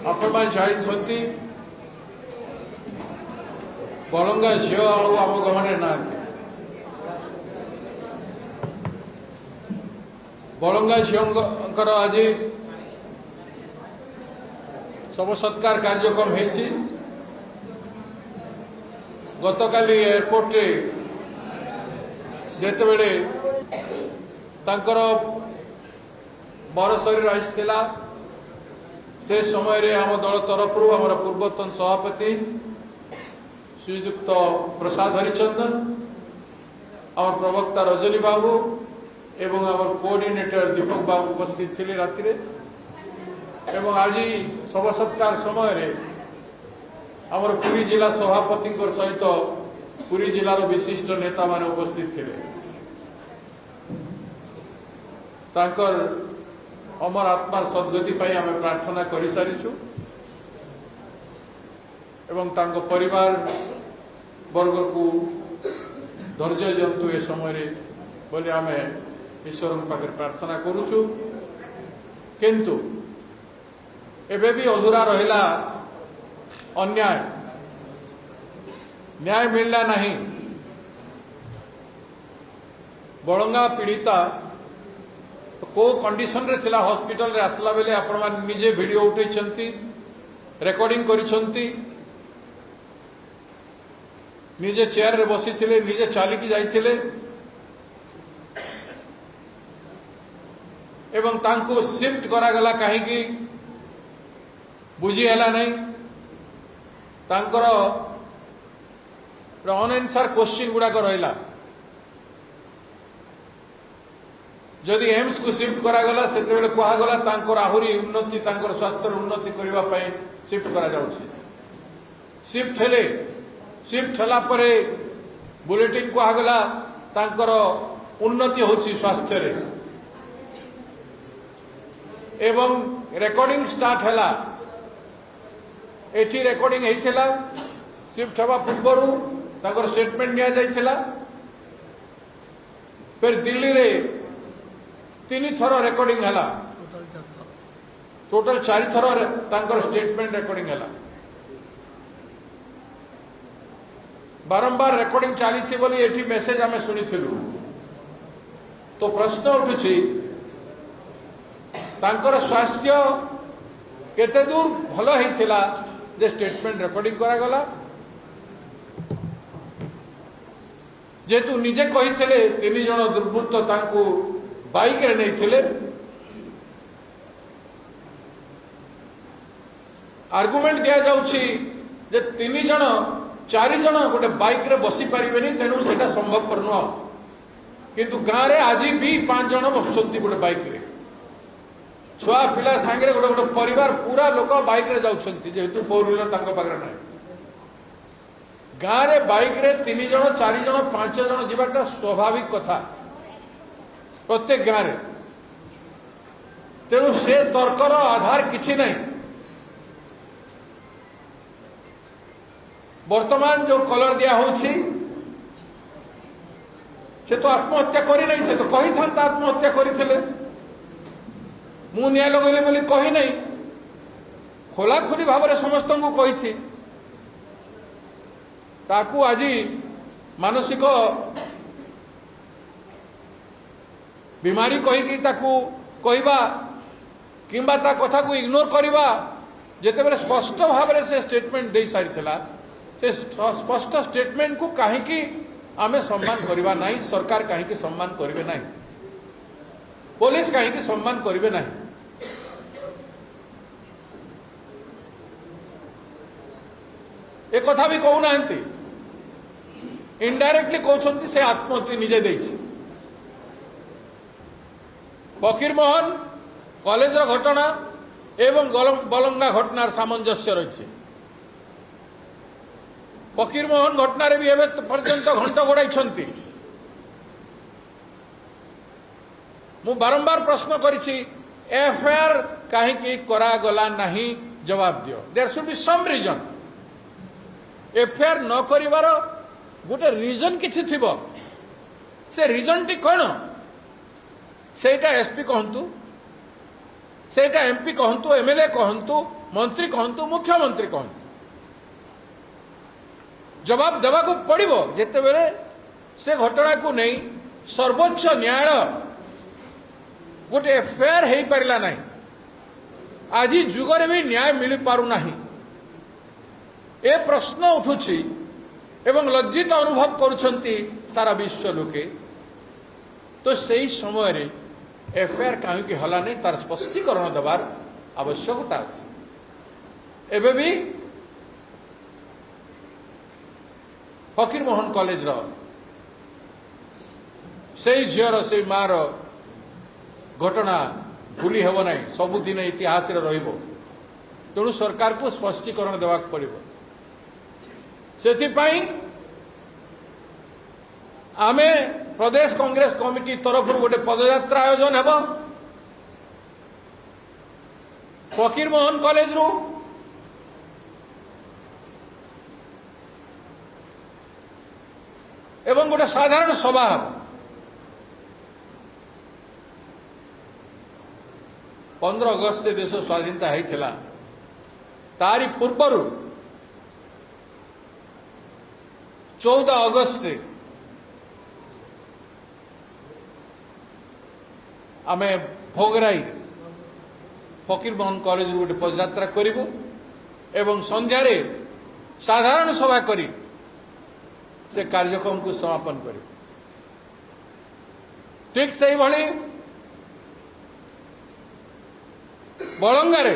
आपण जानी बलंगा झील आम गहने ना बलंगा झील आज शव सत्कार कार्यक्रम होती गतकाली एयरपोर्ट रे जेते बेले तांकर बर शरीर आसीला से समय रे आम दल तरफ आम पूर्वतन सभापति श्रीयुक्त प्रसाद हरिचंदन आम प्रवक्ता रजनी बाबू एवं आम कोऑर्डिनेटर दीपक बाबू उपस्थित थे राति एवं आज शव सत्कार समय रे आमर पुरी जिला सभापति सहित पुरी जिलार विशिष्ट नेता माने उपस्थित थे तांकर अमर आत्मार सद्गति आम प्रार्थना कर सारीचु एवं तांको परिवार वर्ग को धैर्य दिंतु ए समय बोले आम ईश्वर पाखे प्रार्थना करुचु किंतु एबे भी अधूरा रहिला अन्याय न्याय मिलला नहीं बलंगा पीड़िता को कंडीशन रे थिला हॉस्पिटल रे आसला बेले आपण मान निजे वीडियो उठैछंती रिकॉर्डिंग करिछंती निजे चेयर रे बसी थिले निजे चाली की जाइथिले एवं तांको शिफ्ट करा गला काहे की बुझी हला नहीं तांकर अनआंसर क्वेश्चन गुड़ाक रहा जदि एम्स को शिफ्ट करागला से कहगला तांकर आहुरी उन्नति तांकर स्वास्थ्य उन्नति करने शिफ्ट करा जाउछि शिफ्ट हेले शिफ्ट हला परे बुलेटिन कहगला तांकर उन्नति होछि स्वास्थ्य रे एवं रिकॉर्डिंग स्टार्ट हला एठी रिकॉर्डिंग होइथिला शिफ्ट हवा पूर्वर तांकर स्टेटमेंट निया जाइथिला फिर दिल्ली रे 3 थर रिकॉर्डिंग हला टोटल 4 थर तांकर स्टेटमेंट रिकॉर्डिंग हला बारंबार रिकॉर्डिंग चली बोली एठी मेसेज आमे सुनिथिलु तो प्रश्न उठुछि तांकर स्वास्थ्य केते दूर भलो हेथिला जे स्टेटमेंट रिकॉर्डिंग करा गला जेतु निजे कहिथिले 3 जण दुर्बृत्त तांको बाइक रे नैथिले आर्गुमेंट दिया जाउछि जे 3 जण 4 जण गोटे बाइक रे बसी परिबेनी तेनु सेटा संभवपर न किंतु गाँ रे आज भी 5 जण बसुंती गोटे बाइक रे छुआ पिला सांगे गोटे गोटे परिवार पूरा लोक बाइक रे जाउछंती जेहेतु फोर व्हीलर तांको पाखरे नाही गाँ रे बाइक रे 3 जण 4 जण 5 जण जीवाटा स्वाभाविक कथा प्रत्येक गाँ रे तेणु से तर्कर आधार किछि नहीं वर्तमान जो कलर दिया होछि से तो आत्महत्या करी नहीं से तो कही था आत्महत्या करथिले मु न्याय लगैले बोली कही नहीं खोला खोली भाव में समस्त को कही ताकू आज मानसिक बीमारी कहीकि ताकू कहवा किंबा ता कथा को इग्नोर करवा जेतेबेले स्पष्ट भाव में से स्टेटमेंट दे सारी से स्पष्ट स्टेटमेंट को कहीं आमे सम्मान करवा नहीं सरकार कहीं सम्मान करेंगे नहीं पुलिस कहीं सम्मान करेंगे नहीं एक कथा भी कहूना इनडायरेक्टली कहते से आत्महत्या निजे देछि फकीर मोहन कॉलेज घटना एवं बलंगा घटनार सामंजस्य रही फकीर मोहन घटना भी एवं पर्यंत घंट गोड़ाई मु बारंबार प्रश्न करी एफआईआर कहीं करागला नहीं जवाब दियो there should be some reason FIR न करिवार गोटे रीजन किछि थिबो से रीजन टी कौन सेटा एसपी कहतु सेटा एमपी कहतु एमएलए कहतु मंत्री कहतु मुख्यमंत्री कहतु जवाब देवा को पड़ो जिते बेले से घटना को नहीं सर्वोच्च न्यायालय गोटे एफआईआर हो पारा ना आज जुगरे भी न्याय मिल पारना ए प्रश्न उठुछि एवं लज्जित अनुभव करुछंती सारा विश्व लोके तो सही समय रे एफआईआर कहीं हला नहीं तार स्पष्टीकरण देवार आवश्यकता अच्छे एबे भी फकीर मोहन कॉलेज से झीर से मार घटना भूली हेब ना सबुदिन इतिहास तेणु सरकार को स्पष्टीकरण देवा पड़ो से आमे प्रदेश कांग्रेस कमिटी तरफ गोटे पदयात्रा आयोजन हेब फकीर मोहन कॉलेज रू एवं गोटे साधारण सभा 15 अगस्त देश स्वाधीनता होता तारी पूर्वर 14 अगस्त आमे भोगराई फकीर मोहन कॉलेज गोटे पदयात्रा करूँ एवं संध्यारे साधारण सभा करी से कार्यक्रम को समापन कर ठीक से भाई बलंगारे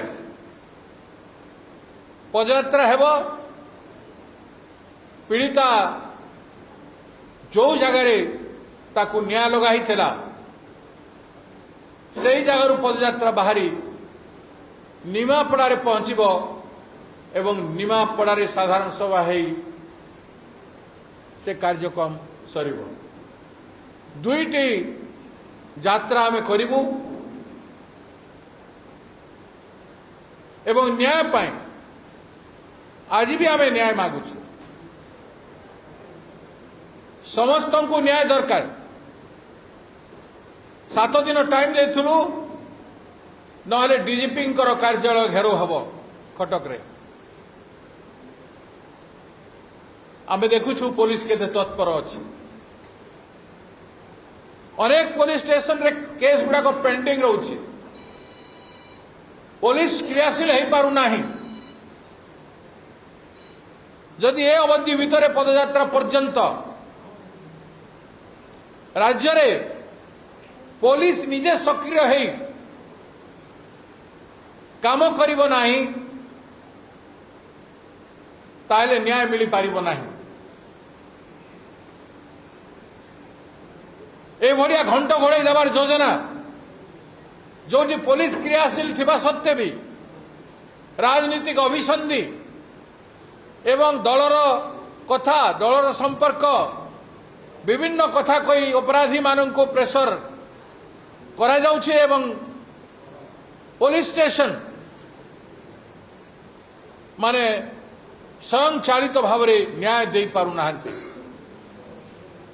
पदयात्रा हेब पीड़िता जो जगार ताकू न्याय लगाई से जगार पदयात्रा बाहरी निमापड़ा पहुंचब एवं निमापड़ा साधारण सभा है से कार्यक्रम सर दुईटी यात्रा आमे करिबु एवं न्याय पाए आज भी आमे न्याय मागुछु समस्त को न्याय दरकार 7 दिन टाइम देथुलु नहले डीजीपी कार्यालय घेराव हबो कटक रे आमे देखुछु पुलिस के तत्पर अच्छी अनेक पुलिस स्टेशन रे केस गुड़ाक पेंडिंग रोचे पुलिस क्रियाशील हो पारु नाही जदि ए अवधि भितर पदयात्रा पर्यंत राज्य रे पुलिस निजे सक्रिय है काम करिबो नाही ताले न्याय मिली पारिबो नाही ए भड़िया घंट घोड़े देवार योजना जो पुलिस क्रियाशील थिबा सत्ते भी राजनीतिक अभिसंधि एवं दलर कथा दलर संपर्क विभिन्न कथा कही अपराधी मानन को प्रेशर करा जाउछे एवं पुलिस स्टेशन माने स्वयं चालित भाव में न्याय दे पारु नाहंती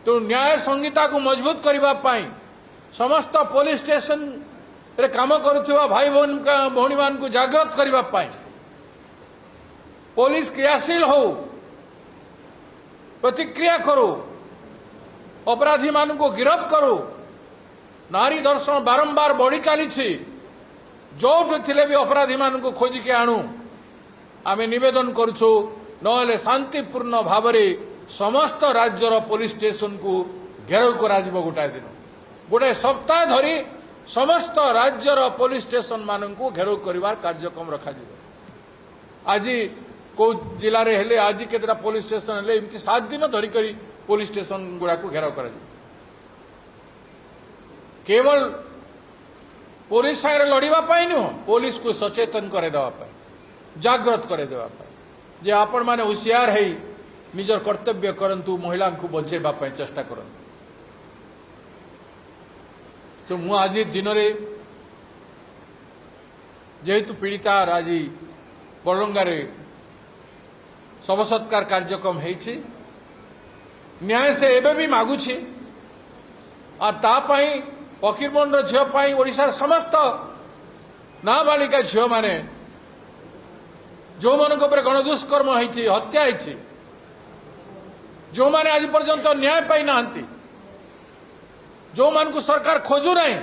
तो न्याय संहिता को मजबूत करने समस्त पुलिस स्टेशन रे काम करुवा भाई भौणी मान को जागृत करने पुलिस क्रियाशील हो प्रतिक्रिया करो अपराधी मान को गिरफ्त करो नारी दर्शन बारंबार बढ़ी चली जो थे भी अपराधी मान को खोजिके आणु आमे निवेदन करुछु नहले शांतिपूर्ण भाव समस्त राज्यर पुलिस स्टेशन को घेराव करा गोटाए दिन गोटे सप्ताह धरी समस्त राज्यर पुलिस स्टेशन मान को घेराव कर कार्यक्रम रखा आज को जिले में हेले आज केतटा पुलिस स्टेशन हेले एमती 7 दिन धरिक पुलिस स्टेशन गुड़ा को घेराव कर केवल पुलिस सागर लड़ाई नुह पुलिस को सचेतन करदेवाई जागृत करदेवाई जे आपण माने होशियार है निजर कर्तव्य करंतु महिला को बचेबा चेष्टा करंतु तो मु आज दिन रे जेहेतु पीड़िता आज बरंगारे शव सत्कार कार्यक्रम होइछि न्याय से एबे भी मागुछि और तापाई फकीरमोहन झील ओडिशा समस्त नाबालिका झील माने जो मान गणदुष्कर्म होती हत्या होती जो माने आज पर्यंत न्याय पाई ना जो मान को सरकार खोजु नहीं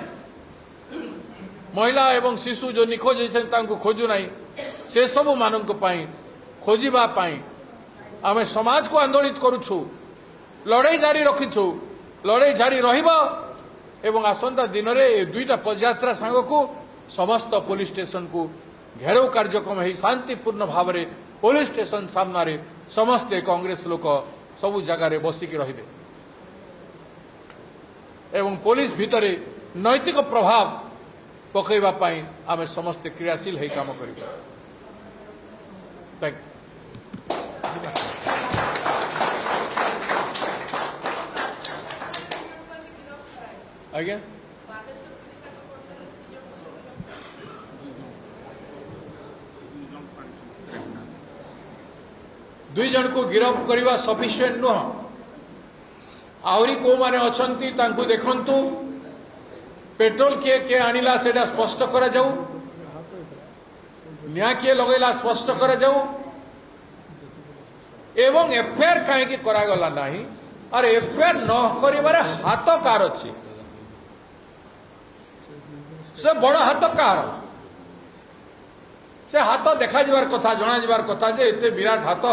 महिला एवं शिशु जो निखोज होती खोजु नहीं से सब मान खोजा आम समाज को आंदोलित करुछु लड़ाई जारी रखीछु लड़ाई जारी रहिबो एवं आसंता दिन में दुईटा पदयात्रा सांग को समस्त पुलिस स्टेशन को घेराव कार्यक्रम है शांतिपूर्ण भाव में पुलिस स्टेशन सामने समस्ते कांग्रेस लोक सबु जगार बसिकी रहिबे एवं पुलिस भितर नैतिक प्रभाव पकईवा पाई आमे समस्ते क्रियाशील है काम करिबा। Thank you. आज्ञा दुई जन को गिरफ करने सफिशिएंट नुह आहरी को माने अछंती तांकु देखंतु पेट्रोल किए किए आनिला सेटा स्पष्ट करा जाऊ न्याय किए लगैला स्पष्ट करा जाऊ एवं एफआईआर कहीं करागला नहीं और एफआईआर न करिबारे हाथ कार अछि से बड़ हाथ कार से हाथ देखा जबार कथा जना जबार कथा जे एते विराट हाथ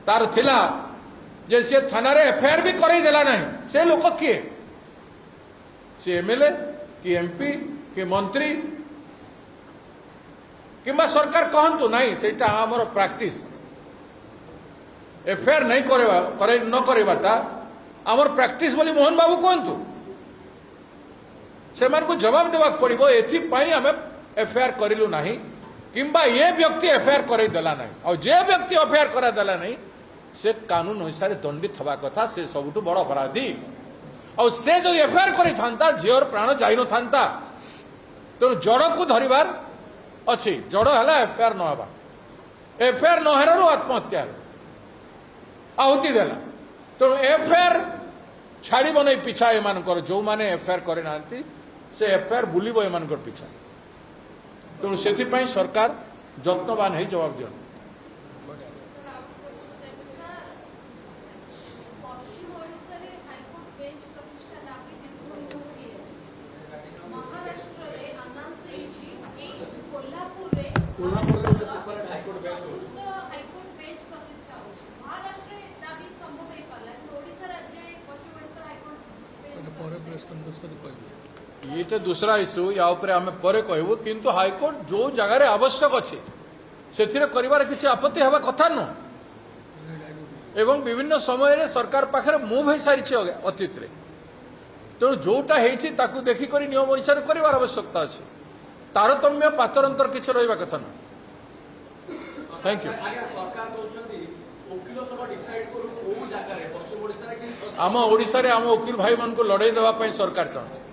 तार थिला जे से थाना रे एफआईआर भी करई देला नहीं से लोक किए से एमएलए कि एमपी कि मंत्री किंबा सरकार कहंतु नहीं सेटा हमर प्रैक्टिस एफआईआर नहीं करे न करवाटा हमर प्रैक्टिस बोली मोहन बाबू कहंतु से मान को जवाब देवा पड़िबो एथि पई हमें एफआईआर करिलु नहीं किंबा ये व्यक्ति एफआईआर करे देला नहीं और जे व्यक्ति एफआईआर करा देला नहीं से कानून अनुसार दंडित हवा कथा से सबुठु बड़ अपराधी और से जो एफआईआर करि थांता झियर प्राण जाई न थांता तो जड़ को धरिबार अछि जड़ हला एफआईआर न हवा एफआईआर न हेरु आत्महत्या आहुति देला तो एफआईआर छाड़ब नहीं पिछा एमानकर जो माने एफआईआर करे नांती से एफआईआर बुलिबो एमानकर पिछा तेणु से सरकार जत्नवान है जवाब दियो। ये तो दूसरा इश्यू या ऊपर आम पर कहबू किंतु हाईकोर्ट जो जगार आवश्यक अच्छे से किसी आपत्ति हवा कथा नु एवं विभिन्न समय सरकार पाखे मुव हो सारी अतीत रे तेणु जोटा होता देखिक नियम अनुसार कर आवश्यकता अच्छे तारतम्य पातरंतर किसी रहा कथा ना। Thank you. आम ओडिशा रे आम वकील भाई मान को लड़ाई देवाई सरकार चाहते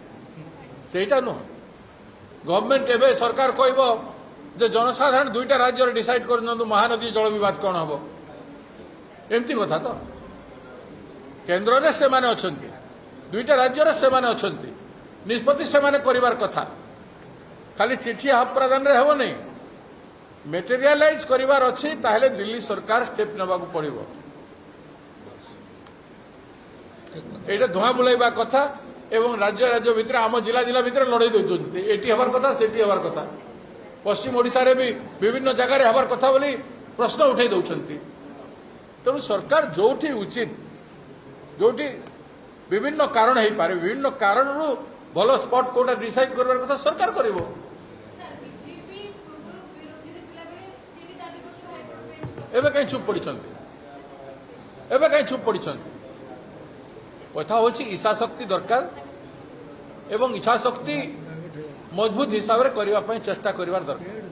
सेटा नुह गवर्नमेंट एवं सरकार कहब जे जनसाधारण दुईटा राज्य डिसाइड कर महानदी जल विवाद कौन हम एमती कथा तो केन्द्र में से माने अछंती दुईटा राज्य से माने अछंती निष्पत्ति से माने करिवार कथा खाली चिठी हाफ प्रदान रे हेबो नहीं मेटेरियलाइज करिवार अछि ताहेले दिल्ली सरकार स्टेप नबा को पड़िबो एटा धुआ बुलाइबा कथा एवं राज्य राज्य भितर आम जिला जिला भितर लड़ाई दौरान एटी हबार कथा सेठी हबार कथा पश्चिम ओडिशा रे भी विभिन्न जगह हबार कथा बोली प्रश्न उठाई दौरान तेणु सरकार जोठी उचित जोठी विभिन्न कारण हो पारे विभिन्न कारण भल स्पॉट कोटा डिसाइड करबार कथा सरकार करिवो। एबे कहीं चुप पड़िछंती एबे कहीं चुप पड़िछंती कथा होची इच्छाशक्ति दरकार एवं इच्छाशक्ति मजबूत हिसाब से करने चेष्टा करिवार दरकार।